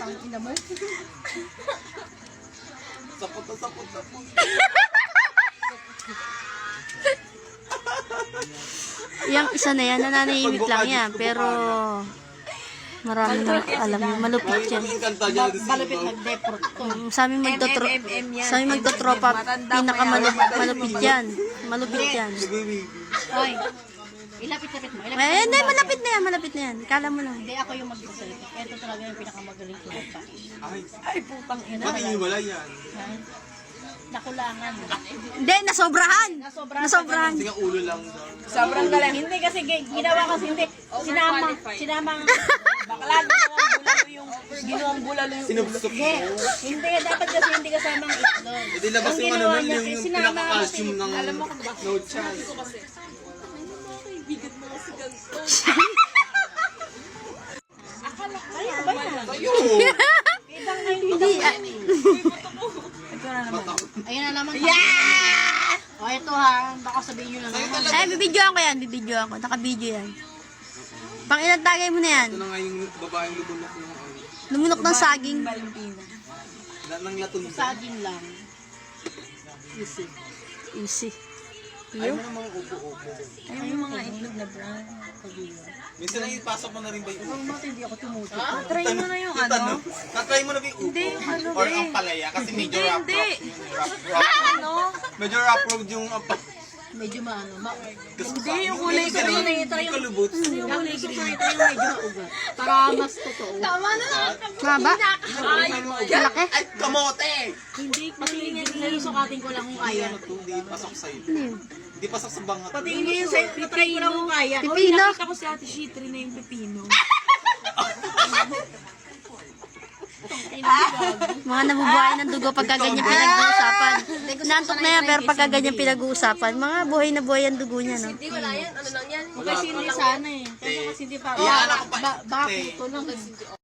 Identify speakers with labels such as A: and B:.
A: Ang ina mo.
B: Sapot.
C: Yung isa na yan, nananahimik lang yan. Pero marami na alam yun. Malupit yan.
A: Malupit mag-deport to.
C: Sa aming magtotropa, pinakamalupit yan. Malupit yan.
A: Oy, ilapit-lapit mo.
C: Eh, hindi, malapit na yan. Kala mo lang.
A: Hindi ako yung magsasalita. Ito talaga yung pinakamagaling ko.
B: Ay,
A: Putang ina.
B: matiwala yan.
A: Nakulangan.
C: Hindi, nasobrahan. Nasobrahan.
B: Kasi nga ulo lang.
A: Sobrang galang. Hindi kasi ginawa kasi hindi. Sinama. Bakla ginawang bulalo yung
B: Sinubsok mo.
A: Hindi, dapat kasi hindi kasama ang itlog.
B: Hindi labas
A: Ang
B: yung
A: ginawa
B: ano
A: niya,
B: nun, yung
A: sinama
B: pinaka-calcium ng
A: alam mo
B: no chance.
A: Ay, ba yan?
B: Tayo!
A: Ibang ngayon.
C: Hindi,
A: Ito na naman. Ayun na naman.
C: yeah!
A: O, ito ha. Baka sabihin nyo na naman.
C: Ay, bibidyoan ko yan. Naka-video yan. Pang ilang tagay mo na yan.
B: Ito na nga yung babaeng lubunok ng
C: Lumunok ng saging.
A: Valentina.
B: ng laton.
A: Saging lang.
C: Easy.
B: Ayaw mo ng mga upo-upo.
A: Ayun yung mga itlog na brown.
B: Minsan ay ipasok mo na rin ba yung upo?
A: Hindi ako tumutok. Try mo na yung
B: Tanong, na-try mo na ba yung upo?
A: Hindi, yung ano,
B: Or
A: eh.
B: ang palaya? Kasi medyo rough
A: Hindi.
B: Ano? Medyo rough road yung
A: Medyo maano.
B: Hindi,
A: yung kulay ko yun eh. Ito yung
B: kalubot.
A: yung kulay ko ito yung medyo maugat. Para mas totoo. Tama na.
C: Maba? Malaki?
B: Ay, kamote!
A: Hindi, patingin niya yung sukatin ko lang kung kaya.
B: Hindi pasok sa'yo. Hindi pasok sa bangat.
A: Patingin niya yung sa'yo, try ko lang kung kaya.
C: Pipino?
A: Ako si Ate Shitri na yung pipino.
C: Mga nabubuhay ng dugo pagka ganyan pinag-uusapan. Nantok na yan, pero pagka ganyan pinag-uusapan, mga buhay na buhay ang dugo niya, no?
A: Hindi, wala yan. Ano lang yan? Kasi hindi sana eh. Kasi hindi pa.
B: Iyan ako pa.
A: Baka puto lang.